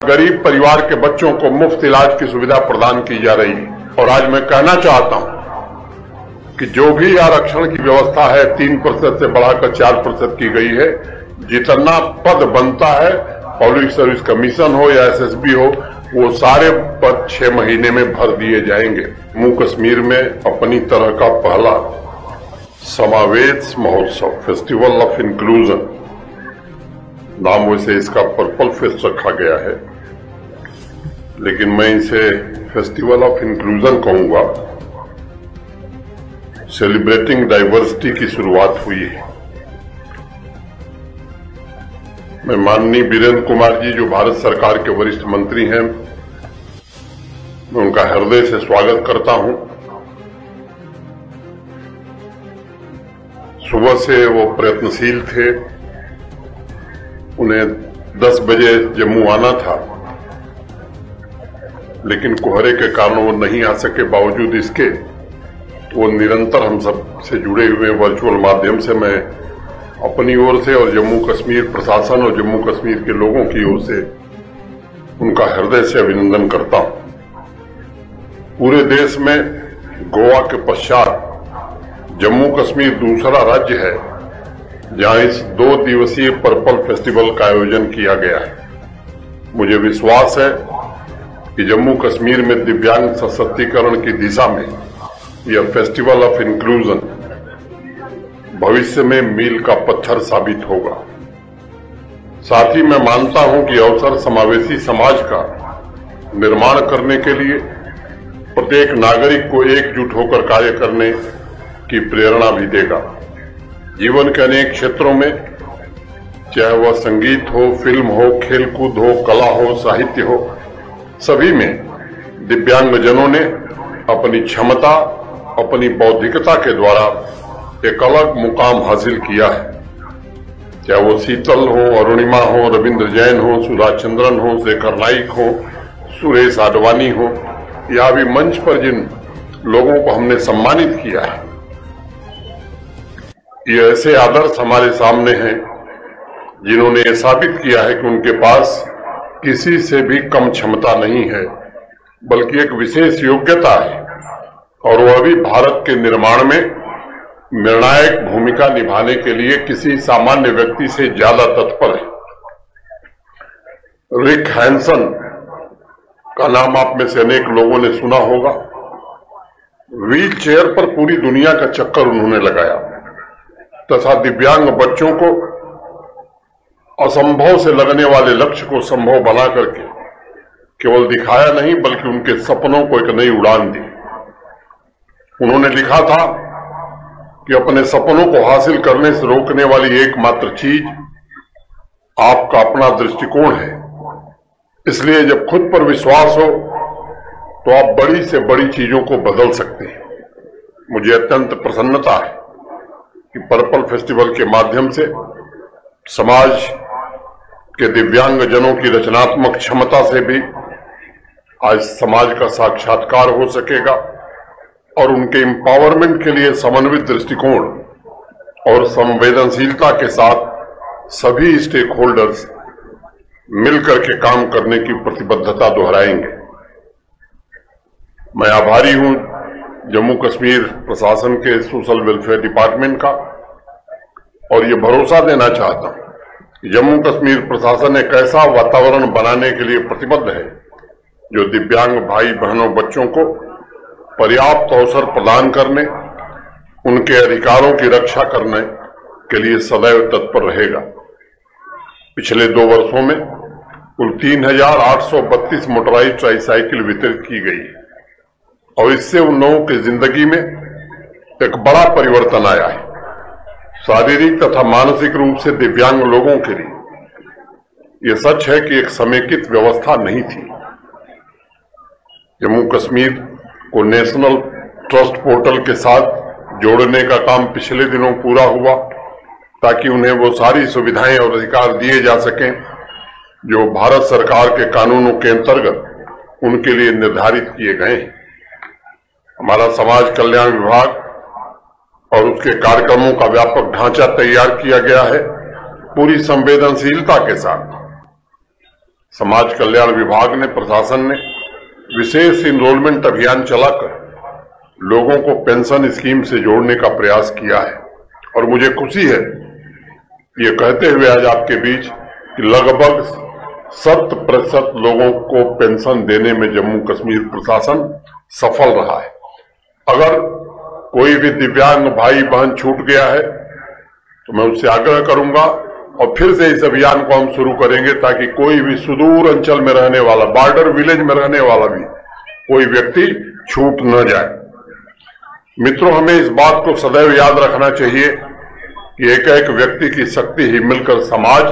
गरीब परिवार के बच्चों को मुफ्त इलाज की सुविधा प्रदान की जा रही है। और आज मैं कहना चाहता हूं कि जो भी आरक्षण की व्यवस्था है 3% से बढ़ाकर 4% की गई है। जितना पद बनता है, पब्लिक सर्विस कमीशन हो या एसएसबी हो, वो सारे पद 6 महीने में भर दिए जाएंगे। जम्मू कश्मीर में अपनी तरह का पहला समावेश महोत्सव, फेस्टिवल ऑफ इंक्लूजन नाम वैसे इसका पर्पल फेस्ट रखा गया है, लेकिन मैं इसे फेस्टिवल ऑफ इंक्लूजन कहूंगा। सेलिब्रेटिंग डाइवर्सिटी की शुरुआत हुई है। मैं माननीय वीरेंद्र कुमार जी, जो भारत सरकार के वरिष्ठ मंत्री हैं, मैं उनका हृदय से स्वागत करता हूं। सुबह से वो प्रयत्नशील थे। उन्हें 10 बजे जम्मू आना था, लेकिन कोहरे के कारण वो नहीं आ सके। बावजूद इसके वो निरंतर हम सब से जुड़े हुए वर्चुअल माध्यम से मैं अपनी ओर से और जम्मू कश्मीर प्रशासन और जम्मू कश्मीर के लोगों की ओर से उनका हृदय से अभिनंदन करता हूं। पूरे देश में गोवा के पश्चात जम्मू कश्मीर दूसरा राज्य है जहां इस 2 दिवसीय पर्पल फेस्टिवल का आयोजन किया गया है। मुझे विश्वास है कि जम्मू कश्मीर में दिव्यांग सशक्तिकरण की दिशा में यह फेस्टिवल ऑफ इंक्लूजन भविष्य में मील का पत्थर साबित होगा। साथ ही मैं मानता हूं कि अवसर समावेशी समाज का निर्माण करने के लिए प्रत्येक नागरिक को एकजुट होकर कार्य करने की प्रेरणा भी देगा। जीवन के अनेक क्षेत्रों में, चाहे वह संगीत हो, फिल्म हो, खेलकूद हो, कला हो, साहित्य हो, सभी में दिव्यांगजनों ने अपनी क्षमता, अपनी बौद्धिकता के द्वारा एक अलग मुकाम हासिल किया है। चाहे वो शीतल हो, अरुणिमा हो, रविंद्र जैन हो, सुधा चंद्रन हो, शेखर नाइक हो, सुरेश आडवाणी हो, या भी मंच पर जिन लोगों को हमने सम्मानित किया है, ये ऐसे आदर्श हमारे सामने हैं जिन्होंने ये साबित किया है कि उनके पास किसी से भी कम क्षमता नहीं है, बल्कि एक विशेष योग्यता है और वह भी भारत के निर्माण में निर्णायक भूमिका निभाने के लिए किसी सामान्य व्यक्ति से ज्यादा तत्पर है। रिक हैंसन का नाम आप में से अनेक लोगों ने सुना होगा। व्हील चेयर पर पूरी दुनिया का चक्कर उन्होंने लगाया तथा दिव्यांग बच्चों को असंभव से लगने वाले लक्ष्य को संभव बना करके केवल दिखाया नहीं, बल्कि उनके सपनों को एक नई उड़ान दी। उन्होंने लिखा था कि अपने सपनों को हासिल करने से रोकने वाली एकमात्र चीज आपका अपना दृष्टिकोण है। इसलिए जब खुद पर विश्वास हो तो आप बड़ी से बड़ी चीजों को बदल सकते हैं। मुझे अत्यंत प्रसन्नता है कि पर्पल फेस्टिवल के माध्यम से समाज के दिव्यांगजनों की रचनात्मक क्षमता से भी आज समाज का साक्षात्कार हो सकेगा और उनके एम्पावरमेंट के लिए समन्वित दृष्टिकोण और संवेदनशीलता के साथ सभी स्टेक होल्डर्स मिलकर के काम करने की प्रतिबद्धता दोहराएंगे। मैं आभारी हूं जम्मू कश्मीर प्रशासन के सोशल वेलफेयर डिपार्टमेंट का और ये भरोसा देना चाहता हूं कि जम्मू कश्मीर प्रशासन एक ऐसा वातावरण बनाने के लिए प्रतिबद्ध है जो दिव्यांग भाई बहनों बच्चों को पर्याप्त अवसर प्रदान करने, उनके अधिकारों की रक्षा करने के लिए सदैव तत्पर रहेगा। पिछले 2 वर्षों में कुल 3,832 मोटराइज्ड ट्राईसाइकिल वितरित की गई है और इससे उन लोगों की जिंदगी में एक बड़ा परिवर्तन आया है। शारीरिक तथा मानसिक रूप से दिव्यांग लोगों के लिए यह सच है कि एक समेकित व्यवस्था नहीं थी। जम्मू कश्मीर को नेशनल ट्रस्ट पोर्टल के साथ जोड़ने का काम पिछले दिनों पूरा हुआ ताकि उन्हें वो सारी सुविधाएं और अधिकार दिए जा सकें जो भारत सरकार के कानूनों के अंतर्गत उनके लिए निर्धारित किए गए हैं। हमारा समाज कल्याण विभाग और उसके कार्यक्रमों का व्यापक ढांचा तैयार किया गया है। पूरी संवेदनशीलता के साथ समाज कल्याण विभाग ने, प्रशासन ने विशेष इनरोलमेंट अभियान चलाकर लोगों को पेंशन स्कीम से जोड़ने का प्रयास किया है। और मुझे खुशी है ये कहते हुए आज आपके बीच कि लगभग 100% लोगों को पेंशन देने में जम्मू कश्मीर प्रशासन सफल रहा है। अगर कोई भी दिव्यांग भाई बहन छूट गया है तो मैं उससे आग्रह करूंगा और फिर से इस अभियान को हम शुरू करेंगे ताकि कोई भी सुदूर अंचल में रहने वाला, बॉर्डर विलेज में रहने वाला भी कोई व्यक्ति छूट न जाए। मित्रों, हमें इस बात को सदैव याद रखना चाहिए कि एक एक व्यक्ति की शक्ति ही मिलकर समाज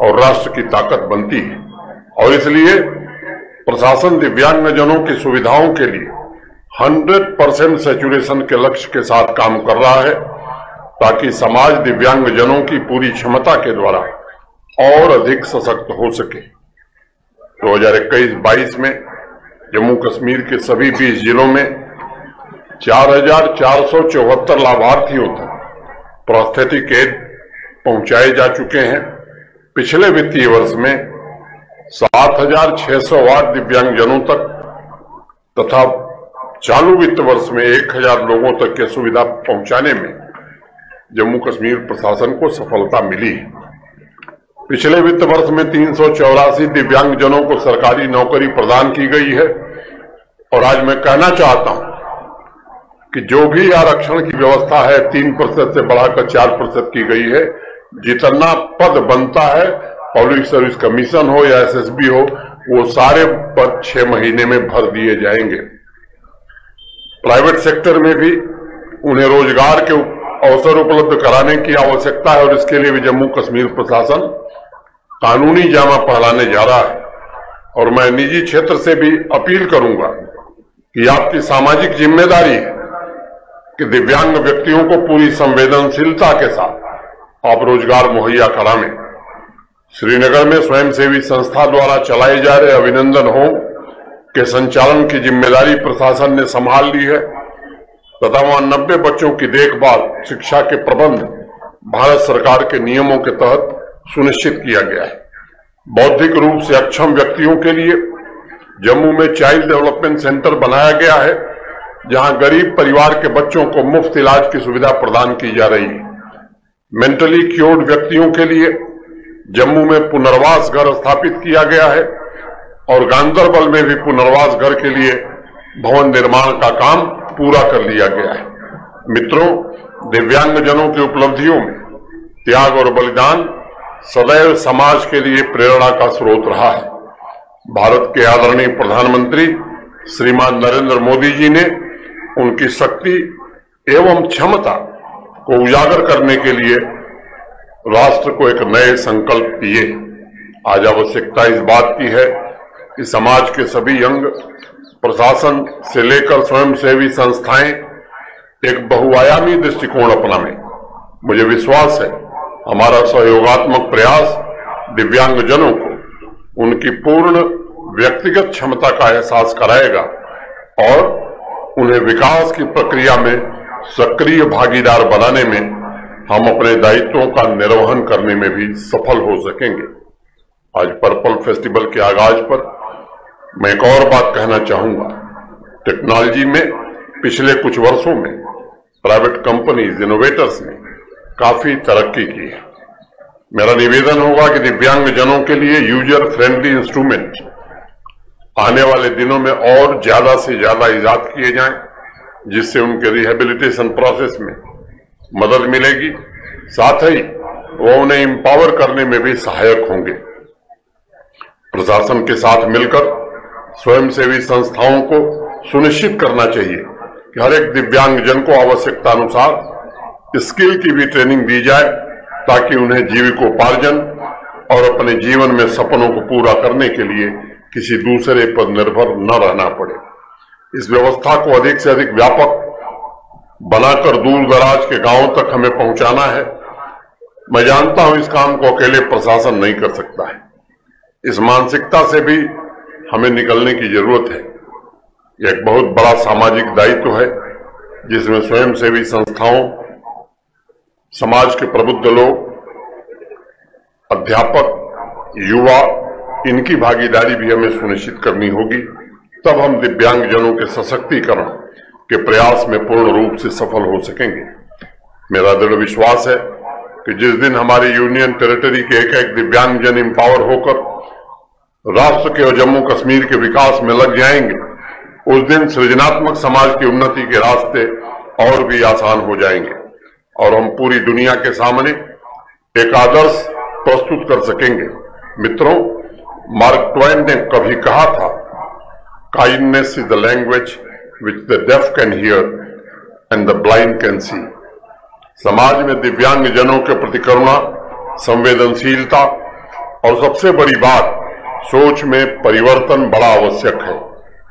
और राष्ट्र की ताकत बनती है। और इसलिए प्रशासन दिव्यांगजनों की सुविधाओं के लिए 100% सैचुरेशन के लक्ष्य के साथ काम कर रहा है ताकि समाज दिव्यांगजनों की पूरी क्षमता के द्वारा और अधिक सशक्त हो सके। 2021-22 में जम्मू कश्मीर के सभी 20 जिलों में 4,474 लाभार्थियों तक प्रोस्थेटिक एड पहुंचाए जा चुके हैं। पिछले वित्तीय वर्ष में 7,608 दिव्यांगजनों तक तथा चालू वित्त वर्ष में 1,000 लोगों तक की सुविधा पहुंचाने में जम्मू कश्मीर प्रशासन को सफलता मिली है। पिछले वित्त वर्ष में 384 दिव्यांगजनों को सरकारी नौकरी प्रदान की गई है। और आज मैं कहना चाहता हूं कि जो भी आरक्षण की व्यवस्था है 3% से बढ़ाकर 4% की गई है। जितना पद बनता है, पब्लिक सर्विस कमीशन हो या एसएसबी हो, वो सारे पद 6 महीने में भर दिए जाएंगे। प्राइवेट सेक्टर में भी उन्हें रोजगार के अवसर उपलब्ध कराने की आवश्यकता है और इसके लिए भी जम्मू कश्मीर प्रशासन कानूनी जामा पहनाने जा रहा है। और मैं निजी क्षेत्र से भी अपील करूंगा कि आपकी सामाजिक जिम्मेदारी है कि दिव्यांग व्यक्तियों को पूरी संवेदनशीलता के साथ आप रोजगार मुहैया कराने। श्रीनगर में स्वयंसेवी संस्था द्वारा चलाए जा रहे अभिनंदन होम के संचालन की जिम्मेदारी प्रशासन ने संभाल ली है तथा वहां 90 बच्चों की देखभाल, शिक्षा के प्रबंध भारत सरकार के नियमों के तहत सुनिश्चित किया गया है। बौद्धिक रूप से अक्षम व्यक्तियों के लिए जम्मू में चाइल्ड डेवलपमेंट सेंटर बनाया गया है जहां गरीब परिवार के बच्चों को मुफ्त इलाज की सुविधा प्रदान की जा रही है। मेंटली क्योर्ड व्यक्तियों के लिए जम्मू में पुनर्वास घर स्थापित किया गया है और गांदरबल में भी पुनर्वास घर के लिए भवन निर्माण का काम पूरा कर लिया गया है। मित्रों, दिव्यांगजनों की उपलब्धियों में त्याग और बलिदान सदैव समाज के लिए प्रेरणा का स्रोत रहा है। भारत के आदरणीय प्रधानमंत्री श्रीमान नरेंद्र मोदी जी ने उनकी शक्ति एवं क्षमता को उजागर करने के लिए राष्ट्र को एक नए संकल्प दिए। आज आवश्यकता इस बात की है कि समाज के सभी अंग, प्रशासन से लेकर स्वयंसेवी संस्थाएं एक बहुआयामी दृष्टिकोण अपनाएं। मुझे विश्वास है हमारा सहयोगात्मक प्रयास दिव्यांगजनों को उनकी पूर्ण व्यक्तिगत क्षमता का एहसास कराएगा और उन्हें विकास की प्रक्रिया में सक्रिय भागीदार बनाने में हम अपने दायित्वों का निर्वहन करने में भी सफल हो सकेंगे। आज पर्पल फेस्टिवल के आगाज पर मैं एक और बात कहना चाहूंगा। टेक्नोलॉजी में पिछले कुछ वर्षों में प्राइवेट कंपनीज, इनोवेटर्स ने काफी तरक्की की है। मेरा निवेदन होगा कि दिव्यांगजनों के लिए यूजर फ्रेंडली इंस्ट्रूमेंट आने वाले दिनों में और ज्यादा से ज्यादा इजाद किए जाएं, जिससे उनके रिहेबिलिटेशन प्रोसेस में मदद मिलेगी, साथ ही वो उन्हें एम्पावर करने में भी सहायक होंगे। प्रशासन के साथ मिलकर स्वयंसेवी संस्थाओं को सुनिश्चित करना चाहिए कि हर एक दिव्यांगजन को आवश्यकता अनुसार स्किल की भी ट्रेनिंग दी जाए ताकि उन्हें जीविकोपार्जन और अपने जीवन में सपनों को पूरा करने के लिए किसी दूसरे पर निर्भर न रहना पड़े। इस व्यवस्था को अधिक से अधिक व्यापक बनाकर दूर दराज के गांवों तक हमें पहुंचाना है। मैं जानता हूं इस काम को अकेले प्रशासन नहीं कर सकता है। इस मानसिकता से भी हमें निकलने की जरूरत है। यह एक बहुत बड़ा सामाजिक दायित्व है जिसमें स्वयंसेवी संस्थाओं, समाज के प्रबुद्ध लोग, अध्यापक, युवा इनकी भागीदारी भी हमें सुनिश्चित करनी होगी। तब हम दिव्यांगजनों के सशक्तिकरण के प्रयास में पूर्ण रूप से सफल हो सकेंगे। मेरा दृढ़ विश्वास है कि जिस दिन हमारी यूनियन टेरिटरी के एक एक दिव्यांगजन एम्पावर होकर राष्ट्र के और जम्मू कश्मीर के विकास में लग जाएंगे, उस दिन सृजनात्मक समाज की उन्नति के रास्ते और भी आसान हो जाएंगे और हम पूरी दुनिया के सामने एक आदर्श प्रस्तुत कर सकेंगे। मित्रों, मार्क ट्वेन ने कभी कहा था, kindness is the language which the deaf can hear and the blind can see. समाज में दिव्यांगजनों के प्रति करुणा, संवेदनशीलता और सबसे बड़ी बात, सोच में परिवर्तन बड़ा आवश्यक है,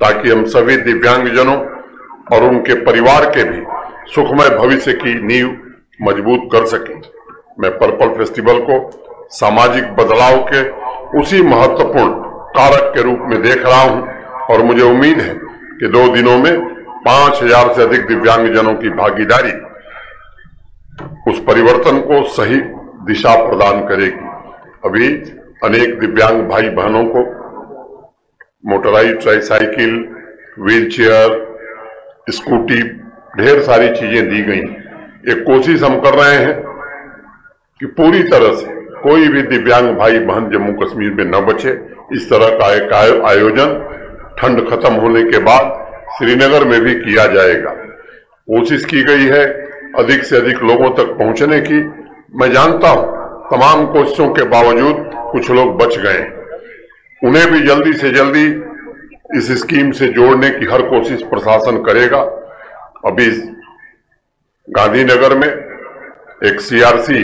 ताकि हम सभी दिव्यांगजनों और उनके परिवार के भी सुखमय भविष्य की नींव मजबूत कर सकें। मैं पर्पल फेस्टिवल को सामाजिक बदलाव के उसी महत्वपूर्ण कारक के रूप में देख रहा हूं और मुझे उम्मीद है कि 2 दिनों में 5000 से अधिक दिव्यांगजनों की भागीदारी उस परिवर्तन को सही दिशा प्रदान करेगी। अभी अनेक दिव्यांग भाई बहनों को मोटराइज ट्राईसाइकिल, व्हीलचेयर, स्कूटी, ढेर सारी चीजें दी गई। एक कोशिश हम कर रहे हैं कि पूरी तरह से कोई भी दिव्यांग भाई बहन जम्मू कश्मीर में न बचे। इस तरह का एक आयोजन ठंड खत्म होने के बाद श्रीनगर में भी किया जाएगा। कोशिश की गई है अधिक से अधिक लोगों तक पहुंचने की। मैं जानता हूं तमाम कोशिशों के बावजूद कुछ लोग बच गए, उन्हें भी जल्दी से जल्दी इस स्कीम से जोड़ने की हर कोशिश प्रशासन करेगा। अभी गांधीनगर में एक सीआरसी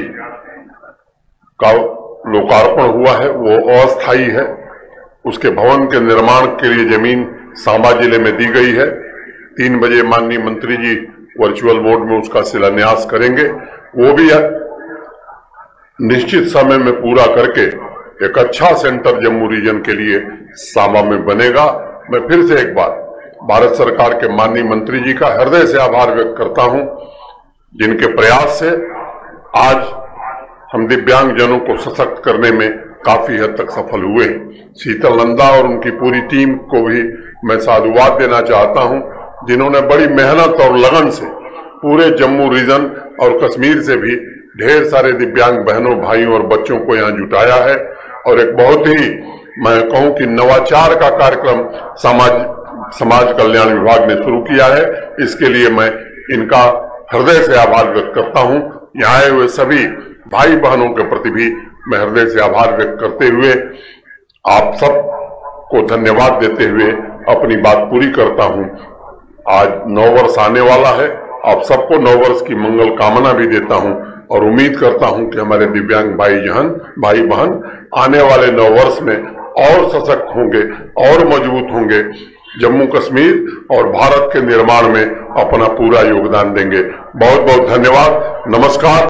का लोकार्पण हुआ है, वो अस्थायी है। उसके भवन के निर्माण के लिए जमीन सांबा जिले में दी गई है। 3 बजे माननीय मंत्री जी वर्चुअल मोड में उसका शिलान्यास करेंगे। वो भी निश्चित समय में पूरा करके एक अच्छा सेंटर जम्मू रीजन के लिए सांबा में बनेगा। मैं फिर से एक बार भारत सरकार के माननीय मंत्री जी का हृदय से आभार व्यक्त करता हूं, जिनके प्रयास से आज हम दिव्यांगजनों को सशक्त करने में काफी हद तक सफल हुए। शीतल नंदा और उनकी पूरी टीम को भी मैं साधुवाद देना चाहता हूं, जिन्होंने बड़ी मेहनत और लगन से पूरे जम्मू रीजन और कश्मीर से भी ढेर सारे दिव्यांग बहनों, भाइयों और बच्चों को यहाँ जुटाया है और एक बहुत ही, मैं कहूं कि नवाचार का कार्यक्रम समाज कल्याण विभाग ने शुरू किया है। इसके लिए मैं इनका हृदय से आभार व्यक्त करता हूं। यहाँ आए हुए सभी भाई बहनों के प्रति भी मैं हृदय से आभार व्यक्त करते हुए आप सब को धन्यवाद देते हुए अपनी बात पूरी करता हूं। आज 9 वर्ष आने वाला है। आप सबको 9 वर्ष की मंगल कामना भी देता हूं और उम्मीद करता हूं कि हमारे दिव्यांग भाई बहन आने वाले 9 वर्ष में और सशक्त होंगे और मजबूत होंगे, जम्मू कश्मीर और भारत के निर्माण में अपना पूरा योगदान देंगे। बहुत बहुत धन्यवाद। नमस्कार।